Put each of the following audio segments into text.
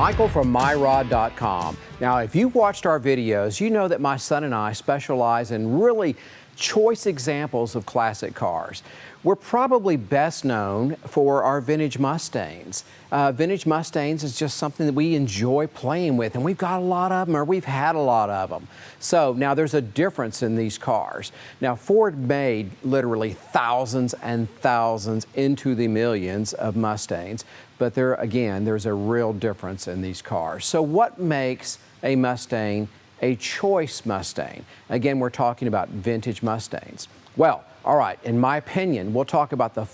Michael from MyRod.com. Now, if you've watched our videos, you know that my son and I specialize in really choice examples of classic cars. We're probably best known for our vintage Mustangs. Vintage Mustangs is just something that we enjoy playing with, and we've got a lot of them, or we've had a lot of them. So now there's a difference in these cars. Now, Ford made literally thousands and thousands into the millions of Mustangs, but there's a real difference in these cars. So what makes a Mustang a choice Mustang? Again, we're talking about vintage Mustangs. Well, all right, in my opinion, we'll talk about the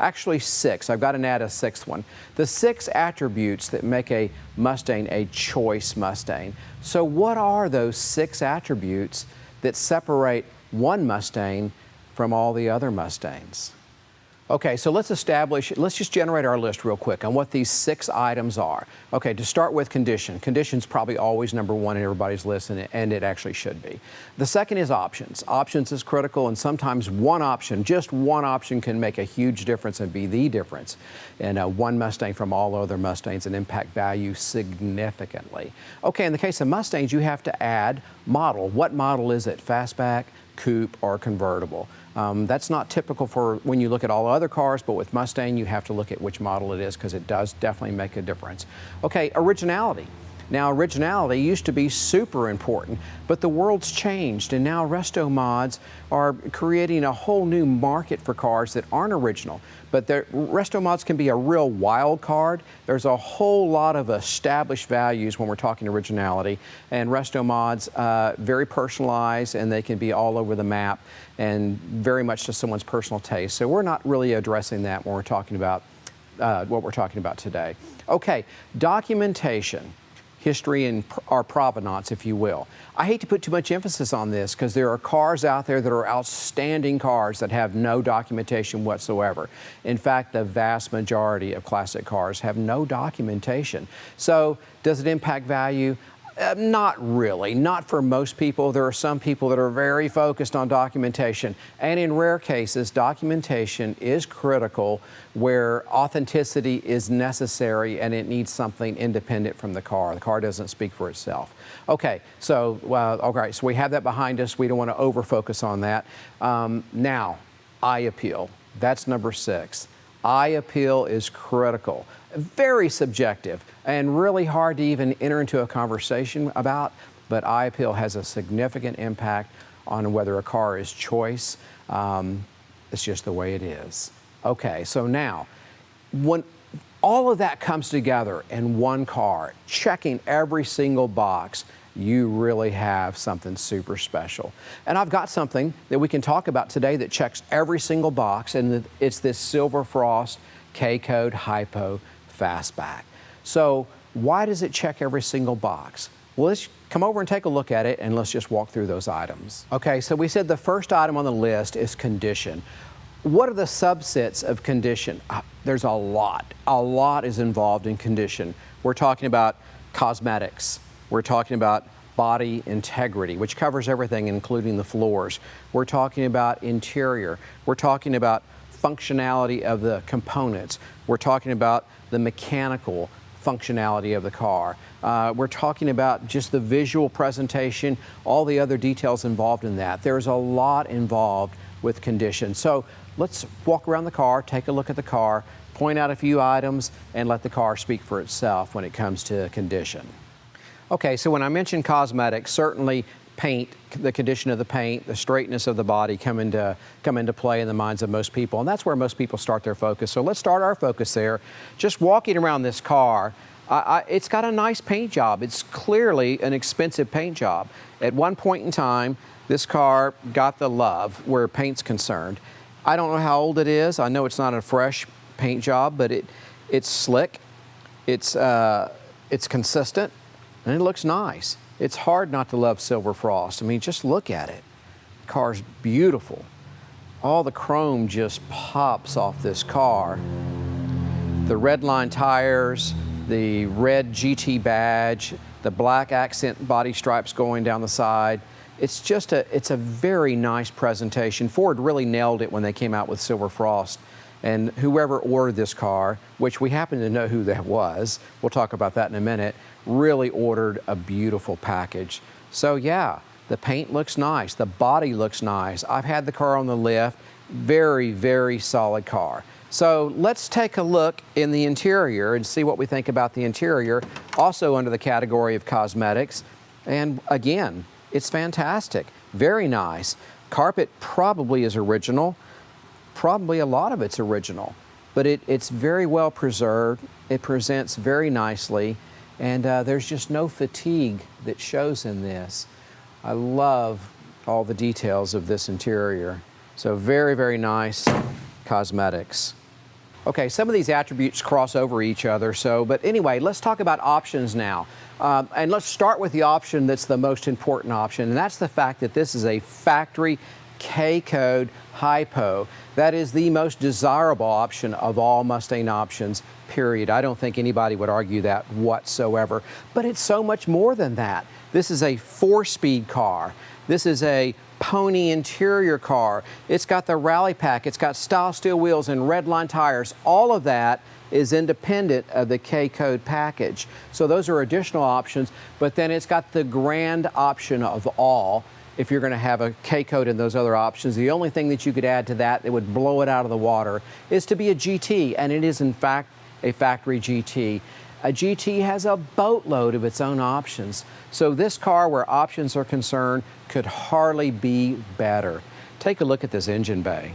actually six, I've got to add a sixth one, the 6 attributes that make a Mustang a choice Mustang. So what are those 6 attributes that separate one Mustang from all the other Mustangs? Okay, so let's just generate our list real quick on what these 6 items are. Okay, to start with, condition. Condition's probably always number 1 in everybody's list, and it actually should be. The second is options. Options is critical, and sometimes just one option can make a huge difference and be the difference in one Mustang from all other Mustangs and impact value significantly. Okay, in the case of Mustangs, you have to add model. What model is it? Fastback, coupe, or convertible? That's not typical for when you look at all other cars, but with Mustang, you have to look at which model it is because it does definitely make a difference. Okay, originality. Now, originality used to be super important, but the world's changed, and now resto mods are creating a whole new market for cars that aren't original. But resto mods can be a real wild card. There's a whole lot of established values when we're talking originality, and resto mods, very personalized, and they can be all over the map and very much to someone's personal taste. So we're not really addressing that when we're talking about what we're talking about today. Okay, documentation. History and our provenance, if you will. I hate to put too much emphasis on this because there are cars out there that are outstanding cars that have no documentation whatsoever. In fact, the vast majority of classic cars have no documentation. So does it impact value? Not really, not for most people. There are some people that are very focused on documentation, and in rare cases, documentation is critical where authenticity is necessary and it needs something independent from the car. The car doesn't speak for itself. Okay, so so we have that behind us. We don't want to over-focus on that. Now, eye appeal. That's number 6. Eye appeal is critical. Very subjective and really hard to even enter into a conversation about, but eye appeal has a significant impact on whether a car is choice. It's just the way it is. Okay, so now, when all of that comes together in one car, checking every single box, you really have something super special. And I've got something that we can talk about today that checks every single box, and it's this Silver Frost K-code HiPo Fastback. So why does it check every single box? Well, let's come over and take a look at it, and let's just walk through those items. Okay, so we said the first item on the list is condition. What are the subsets of condition? There's a lot. A lot is involved in condition. We're talking about cosmetics. We're talking about body integrity, which covers everything, including the floors. We're talking about interior. We're talking about functionality of the components. We're talking about the mechanical functionality of the car. We're talking about just the visual presentation, all the other details involved in that. There's a lot involved with condition. So let's walk around the car, take a look at the car, point out a few items, and let the car speak for itself when it comes to condition. Okay, so when I mention cosmetics, certainly paint, the condition of the paint, the straightness of the body come into play in the minds of most people, and that's where most people start their focus. So let's start our focus there. Just walking around this car, it's got a nice paint job. It's clearly an expensive paint job. At one point in time, this car got the love where paint's concerned. I don't know how old it is. I know it's not a fresh paint job, but it's slick, it's consistent, and it looks nice. It's hard not to love Silver Frost. I mean, just look at it. The car's beautiful. All the chrome just pops off this car. The red line tires, the red GT badge, the black accent body stripes going down the side. It's a very nice presentation. Ford really nailed it when they came out with Silver Frost. And whoever ordered this car, which we happen to know who that was, we'll talk about that in a minute, really ordered a beautiful package. So yeah, the paint looks nice, the body looks nice. I've had the car on the lift, very, very solid car. So let's take a look in the interior and see what we think about the interior, also under the category of cosmetics. And again, it's fantastic, very nice. Carpet probably is original, probably a lot of it's original, but it's very well preserved. It presents very nicely, and there's just no fatigue that shows in this. I love all the details of this interior. So very, very nice cosmetics. Okay, some of these attributes cross over each other, but anyway, let's talk about options now. And let's start with the option that's the most important option, and that's the fact that this is a factory K-code HiPo. That is the most desirable option of all Mustang options, period. I don't think anybody would argue that whatsoever, but it's so much more than that. This is a 4-speed car. This is a pony interior car. It's got the rally pack, it's got style steel wheels and red line tires. All of that is independent of the K-code package. So those are additional options, but then it's got the grand option of all. If you're going to have a K-code and those other options, the only thing that you could add to that that would blow it out of the water is to be a GT, and it is in fact a factory GT. A GT has a boatload of its own options. So this car, where options are concerned, could hardly be better. Take a look at this engine bay.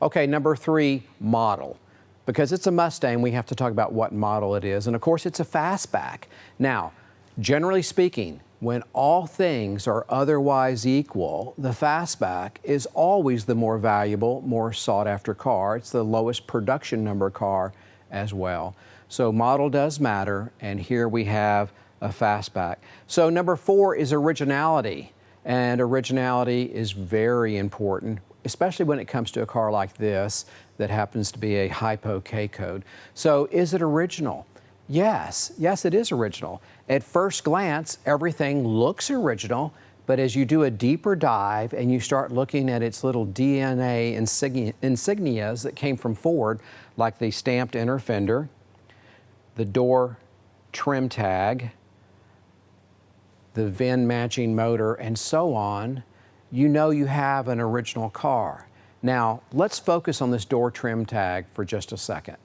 Okay, number 3, model. Because it's a Mustang, we have to talk about what model it is. And of course, it's a fastback. Now, generally speaking, when all things are otherwise equal, the fastback is always the more valuable, more sought after car. It's the lowest production number car as well. So model does matter, and here we have a fastback. So number 4 is originality, and originality is very important, especially when it comes to a car like this that happens to be a HiPo K-code. So is it original? Yes, it is original. At first glance, everything looks original, but as you do a deeper dive and you start looking at its little DNA insignias that came from Ford, like the stamped inner fender, the door trim tag, the VIN matching motor, and so on, you know you have an original car. Now, let's focus on this door trim tag for just a second.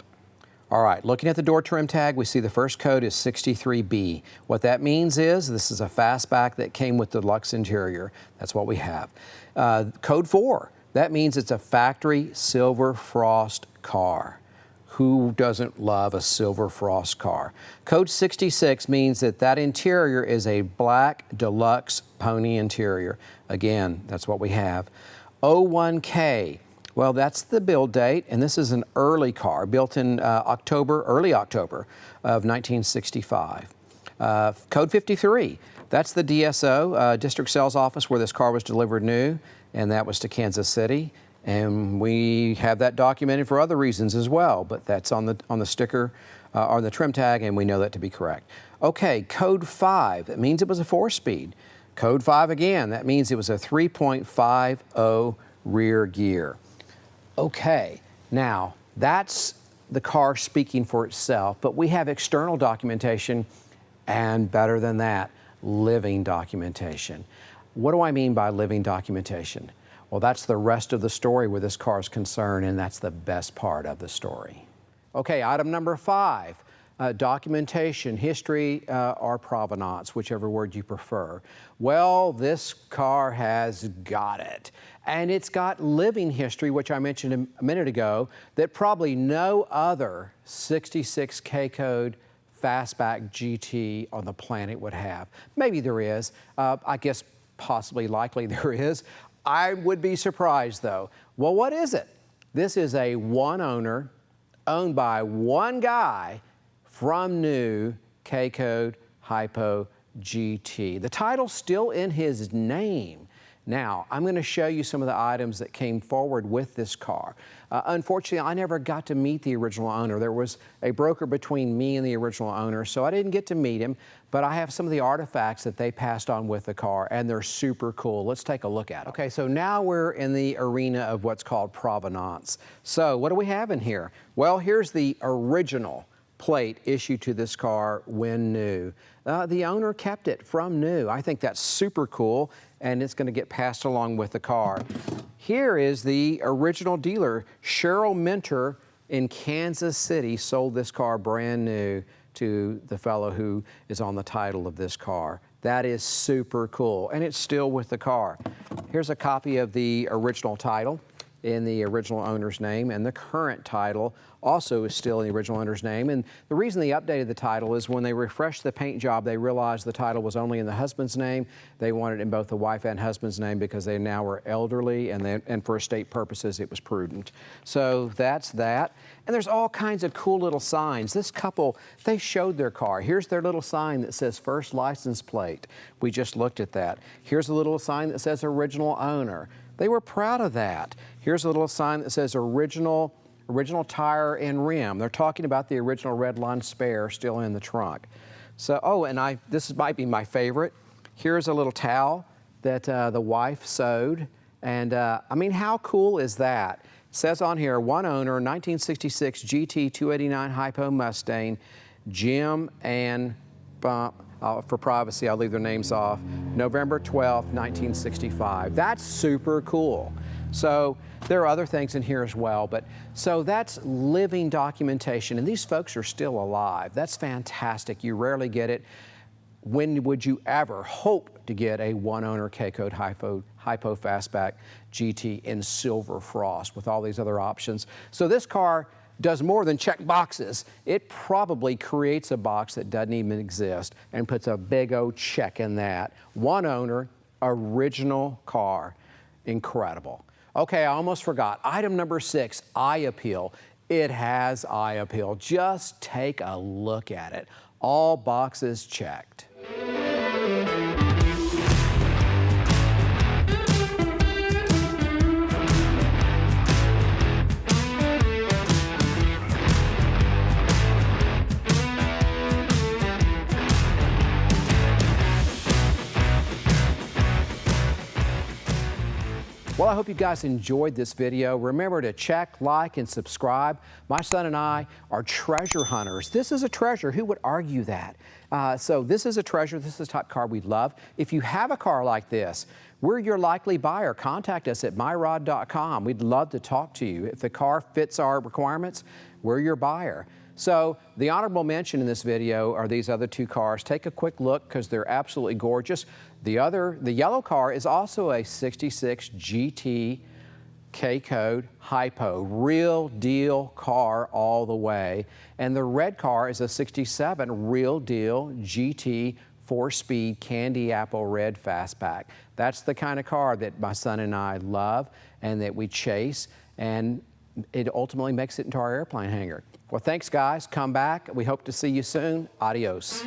All right, looking at the door trim tag, we see the first code is 63B. What that means is this is a fastback that came with the deluxe interior. That's what we have. Code 4, that means it's a factory silver frost car. Who doesn't love a silver frost car? Code 66 means that interior is a black deluxe pony interior. Again, that's what we have. 01K, well, that's the build date, and this is an early car built in early October of 1965. Code 53, that's the DSO, District Sales Office, where this car was delivered new, and that was to Kansas City. And we have that documented for other reasons as well, but that's on the sticker or the trim tag, and we know that to be correct. Okay, code 5, that means it was a 4-speed. Code 5 again, that means it was a 3.50 rear gear. Okay, now that's the car speaking for itself, but we have external documentation, and better than that, living documentation. What do I mean by living documentation? Well, that's the rest of the story where this car is concerned, and that's the best part of the story. Okay, item number 5, documentation, history, or provenance, whichever word you prefer. Well, this car has got it. And it's got living history, which I mentioned a minute ago, that probably no other 66 K-code fastback GT on the planet would have. Maybe there is. I guess possibly likely there is. I would be surprised though. Well, what is it? This is a one owner, owned by one guy, from new K-code HiPo GT. The title's still in his name, Now, I'm going to show you some of the items that came forward with this car. Unfortunately, I never got to meet the original owner. There was a broker between me and the original owner, so I didn't get to meet him, but I have some of the artifacts that they passed on with the car, and they're super cool. Let's take a look at them. Okay, so now we're in the arena of what's called provenance. So what do we have in here? Well, here's the original plate issued to this car when new. The owner kept it from new. I think that's super cool, and it's going to get passed along with the car. Here is the original dealer. Cheryl Minter in Kansas City sold this car brand new to the fellow who is on the title of this car. That is super cool, and it's still with the car. Here's a copy of the original title in the original owner's name, and the current title also is still in the original owner's name. And the reason they updated the title is when they refreshed the paint job, they realized the title was only in the husband's name. They wanted it in both the wife and husband's name because they now were elderly, and for estate purposes, it was prudent. So that's that. And there's all kinds of cool little signs. This couple, they showed their car. Here's their little sign that says first license plate. We just looked at that. Here's a little sign that says original owner. They were proud of that. Here's a little sign that says original tire and rim. They're talking about the original Redline spare still in the trunk. So, oh, and this might be my favorite. Here's a little towel that the wife sewed. And I mean, how cool is that? It says on here, one owner, 1966 GT 289 HiPo Mustang, Jim and for privacy, I'll leave their names off, November 12th, 1965. That's super cool. So there are other things in here as well, but so that's living documentation, and these folks are still alive. That's fantastic. You rarely get it. When would you ever hope to get a one-owner K-code HiPo Fastback GT in silver frost with all these other options? So this car does more than check boxes. It probably creates a box that doesn't even exist and puts a big old check in that. One owner, original car, incredible. Okay, I almost forgot. Item number 6, eye appeal. It has eye appeal. Just take a look at it. All boxes checked. Well, I hope you guys enjoyed this video. Remember to check, like, and subscribe. My son and I are treasure hunters. This is a treasure. Who would argue that? So this is a treasure. This is the type of car we'd love. If you have a car like this, we're your likely buyer. Contact us at myrod.com. We'd love to talk to you. If the car fits our requirements, we're your buyer. So the honorable mention in this video are these other two cars. Take a quick look because they're absolutely gorgeous. The yellow car is also a 66 GT K-code HiPo, real deal car all the way. And the red car is a 67 real deal GT 4-speed candy apple red fastback. That's the kind of car that my son and I love and that we chase, and it ultimately makes it into our airplane hangar. Well, thanks guys. Come back. We hope to see you soon. Adios.